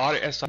RSI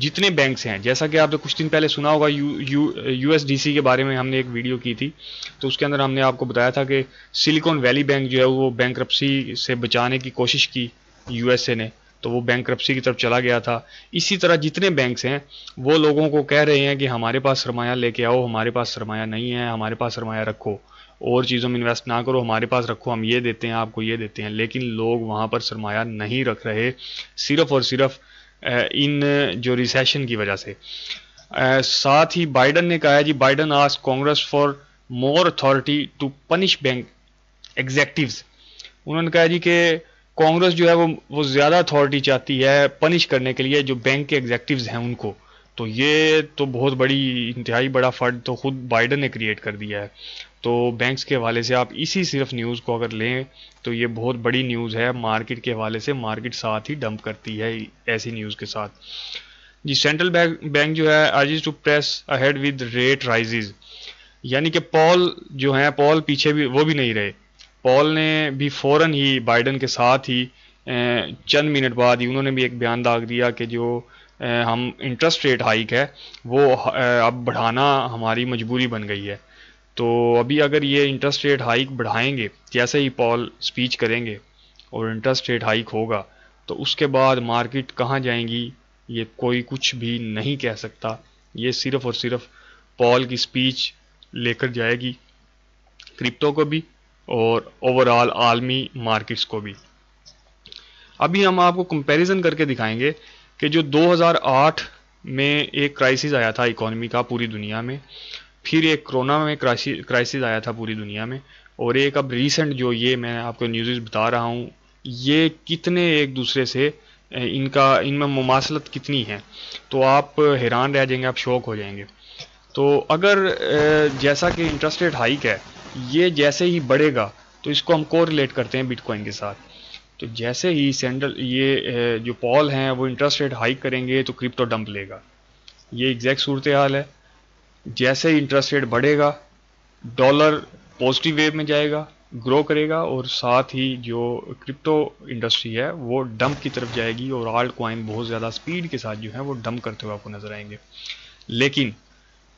جتنے banks ہیں، جیسا کہ آپ نے کچھ دن پہلے سنا ہوگا یو ایس ڈی سی کے بارے میں ہم نے ایک ویڈیو کی تھی، تو اس کے اندر ہم نے آپ کو بتایا تھا کہ سلیکون ویلی بینک جو ہے وہ بینکرپسی سے بچانے کی کوشش کی یو ایس اے نے، تو وہ بینکرپسی کی طرف چلا گیا تھا۔ اسی طرح جتنے بینکس ہیں وہ لوگوں کو کہہ رہے ہیں کہ ہمارے پاس سرمایہ لے کے آؤ، ہمارے پاس سرمایہ نہیں ہے، ہمارے پاس سرمایہ رکھو، اور چیزوں میں انویسٹ نہ کرو، ہمارے پاس رکھو، ہم یہ دیتے ہیں آپ کو، یہ دیتے ہیں، لیکن لوگ وہاں پر سرمایہ نہیں رکھ رہے، صرف اور صرف ان جو ریسیشن کی وجہ سے۔ ساتھ ہی بائیڈن نے کہا ہے جی، Biden ask Congress for more authority to punish bank executives. انہوں نے کہا جی کہ کانگریس جو ہے وہ زیادہ اتھارٹی چاہتی ہے پنش کرنے کے لیے جو بینک کے ایگزیکٹوز ہیں ان کو، تو یہ تو بہت بڑی، انتہائی بڑا فرد تو خود بائیڈن نے کریٹ کر دیا ہے۔ تو بینکس کے حوالے سے آپ اسی صرف نیوز کو اگر لیں تو یہ بہت بڑی نیوز ہے، مارکیٹ کے حوالے سے مارکیٹ ساتھ ہی ڈمپ کرتی ہے ایسی نیوز کے ساتھ۔ جی سینٹرل بینک جو ہے urges to press ahead with rate rises, یعنی کہ پال جو ہیں، پال پیچھے بھی وہ بھی نہیں رہے، پال نے بھی فوراً ہی بائیڈن کے ساتھ ہی چند منٹ بعد ہی انہوں نے بھی ایک بیان داغ دیا کہ جو ہم انٹرسٹ ریٹ ہائیک ہے وہ اب بڑھانا ہماری مجبوری بن گئی ہے۔ تو ابھی اگر یہ انٹرسٹ ریٹ ہائیک بڑھائیں گے، جیسے ہی پال سپیچ کریں گے اور انٹرسٹ ریٹ ہائیک ہوگا، تو اس کے بعد مارکیٹ کہاں جائیں گی یہ کوئی کچھ بھی نہیں کہہ سکتا۔ یہ صرف اور صرف پال کی سپیچ لے کر جائے گی کرپٹو کو بھی اور اوور آل عالمی مارکیٹس کو بھی۔ ابھی ہم آپ کو کمپیریزن کر کے دکھائیں گے کہ جو 2008 میں ایک کرائسس آیا تھا اکانومی کا پوری دنیا میں، پھر ایک کرونا میں کرائسس آیا تھا پوری دنیا میں، اور ایک اب ریسنٹ جو یہ میں آپ کو نیوز بتا رہا ہوں، یہ کتنے ایک دوسرے سے ان میں مماثلت کتنی ہے، تو آپ حیران رہ جائیں گے، آپ شوق ہو جائیں گے۔ تو اگر جیسا کہ انٹرسٹ ریٹ ہائیک ہے، یہ جیسے ہی بڑھے گا تو اس کو ہم کو ریلیٹ کرتے ہیں بٹ کوائن کے ساتھ، تو جیسے ہی یہ جو پال ہیں وہ انٹرسٹ ریٹ ہائیک کریں گے تو کرپٹو ڈمپ لے گا، یہ ایگزیکٹ صورتحال ہے۔ جیسے ہی انٹرسٹ ریٹ بڑھے گا، ڈالر پازیٹیو ویو میں جائے گا، گرو کرے گا، اور ساتھ ہی جو کرپٹو انڈسٹری ہے وہ ڈمپ کی طرف جائے گی، اور آلٹ کوائن بہت زیادہ سپیڈ کے ساتھ جو ہے وہ ڈمپ کرتے ہوئے آپ کو نظر آئیں گے۔ لیکن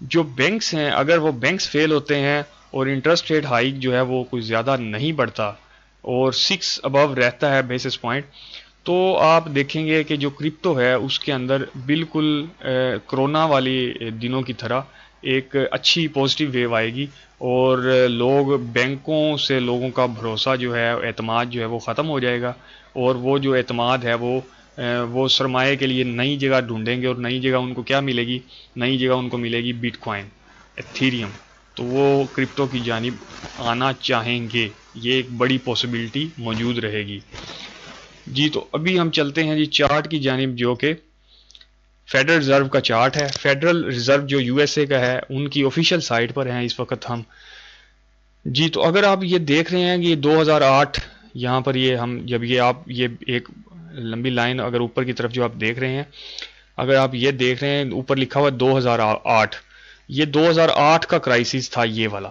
جو بینکس ہیں، اگر وہ بینکس فیل ہوتے ہیں اور انٹرسٹ ریٹ ہائیک جو ہے وہ کوئی زیادہ نہیں بڑھتا اور 6 ابو رہتا ہے بیسس پوائنٹ، تو آپ دیکھیں گے کہ جو کرپٹو ہے اس کے اندر بالکل کرونا والی دنوں کی طرح ایک اچھی پازیٹیو ویو آئے گی، اور لوگ بینکوں سے لوگوں کا بھروسہ جو ہے، اعتماد جو ہے وہ ختم ہو جائے گا، اور وہ جو اعتماد ہے وہ سرمایہ کے لیے نئی جگہ ڈھونڈیں گے، اور نئی جگہ ان کو کیا ملے گی؟ نئی جگہ ان کو ملے گی بٹ کوائن، ایتھیریم، تو وہ کرپٹو کی جانب آنا چاہیں گے، یہ ایک بڑی پاسبلٹی موجود رہے گی۔ جی تو ابھی ہم چلتے ہیں جی چارٹ کی جانب، جو کہ فیڈرل ریزرو کا چارٹ ہے۔ فیڈرل ریزرو جو یو ایس اے کا ہے، ان کی آفیشیل سائٹ پر ہیں اس وقت ہم۔ جی تو اگر آپ یہ دیکھ رہے ہیں کہ 2008 یہاں پر یہ ہم جب یہ ایک لمبی لائن اگر اوپر کی طرف جو آپ دیکھ رہے ہیں، اگر آپ یہ دیکھ رہے ہیں اوپر لکھا ہوا 2008، یہ 2008 کا کرائسس تھا، یہ والا،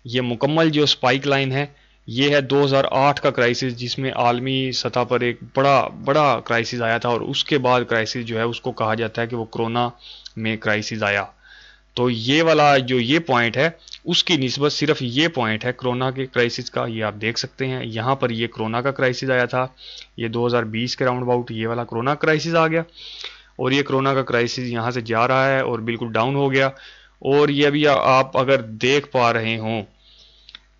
یہ مکمل جو سپائک لائن ہے یہ ہے 2008 کا کرائسس، جس میں عالمی سطح پر ایک بڑا کرائسس آیا تھا، اور اس کے بعد کرائسس جو ہے اس کو کہا جاتا ہے کہ وہ کرونا میں کرائسس آیا۔ تو یہ والا جو یہ پوائنٹ ہے اس کی نسبت صرف یہ پوائنٹ ہے کرونا کے کرائسس کا، یہ آپ دیکھ سکتے ہیں یہاں پر یہ کرونا کا کرائسس آیا تھا، یہ 2020 کے راؤنڈ اباؤٹ یہ والا کرونا کرائسس آ گیا، اور یہ کرونا کا کرائسس یہاں سے جا رہا ہے اور بالکل ڈاؤن ہو گیا، اور یہ ابھی آپ اگر دیکھ پا رہے ہوں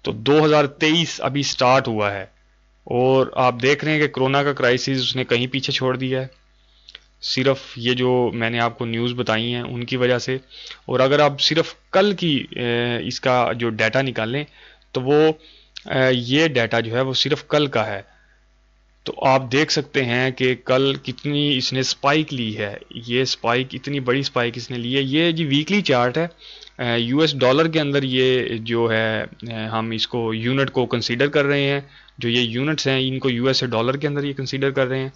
تو 2023 ابھی سٹارٹ ہوا ہے، اور آپ دیکھ رہے ہیں کہ کرونا کا کرائسس اس نے کہیں پیچھے چھوڑ دیا ہے، صرف یہ جو میں نے آپ کو نیوز بتائی ہیں ان کی وجہ سے۔ اور اگر آپ صرف کل کی اس کا جو ڈیٹا نکالیں تو وہ یہ ڈیٹا جو ہے وہ صرف کل کا ہے، تو آپ دیکھ سکتے ہیں کہ کل کتنی اس نے سپائک لی ہے، یہ سپائک اتنی بڑی سپائک اس نے لی ہے۔ یہ جی ویکلی چارٹ ہے، یو ایس ڈالر کے اندر یہ جو ہے ہم اس کو یونٹ کو کنسیڈر کر رہے ہیں، جو یہ یونٹس ہیں ان کو یو ایس اے ڈالر کے اندر یہ کنسیڈر کر رہے ہیں،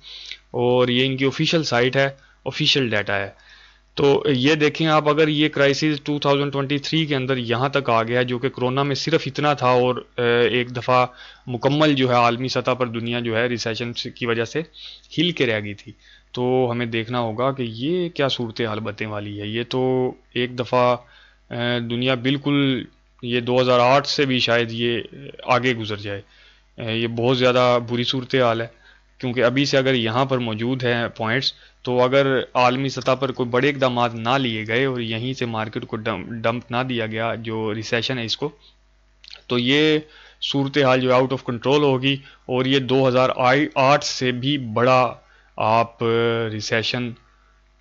اور یہ ان کی آفیشیل سائٹ ہے، آفیشیل ڈیٹا ہے۔ تو یہ دیکھیں آپ، اگر یہ کرائسس 2023 کے اندر یہاں تک آ گیا جو کہ کرونا میں صرف اتنا تھا، اور ایک دفعہ مکمل جو ہے عالمی سطح پر دنیا جو ہے ریسیشن کی وجہ سے ہل کے رہ گئی تھی، تو ہمیں دیکھنا ہوگا کہ یہ کیا صورتحال بتنے والی ہے۔ یہ تو ایک دفعہ دنیا بالکل، یہ 2008 سے بھی شاید یہ آگے گزر جائے۔ یہ بہت زیادہ بری صورتحال ہے، کیونکہ ابھی سے اگر یہاں پر موجود ہیں پوائنٹس، تو اگر عالمی سطح پر کوئی بڑے اقدامات نہ لیے گئے اور یہیں سے مارکیٹ کو ڈمپ نہ دیا گیا جو ریسیشن ہے اس کو، تو یہ صورتحال جو آؤٹ آف کنٹرول ہوگی، اور یہ 2008 سے بھی بڑا آپ ریسیشن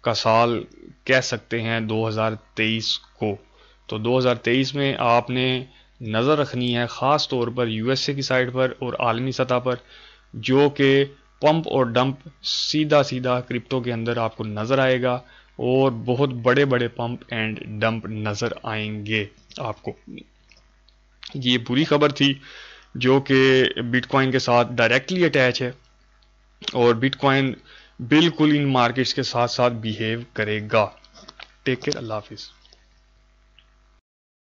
کا سال کہہ سکتے ہیں 2023 کو۔ تو 2023 میں آپ نے نظر رکھنی ہے خاص طور پر یو ایس اے کی سائڈ پر اور عالمی سطح پر، جو کہ پمپ اور ڈمپ سیدھا سیدھا کرپٹو کے اندر آپ کو نظر آئے گا، اور بہت بڑے بڑے پمپ اینڈ ڈمپ نظر آئیں گے آپ کو۔ یہ بری خبر تھی جو کہ بٹ کوائن کے ساتھ ڈائریکٹلی اٹیچ ہے، اور بٹ کوائن بالکل ان مارکیٹس کے ساتھ ساتھ بیہیو کرے گا۔ ٹیک کیئر، اللہ حافظ۔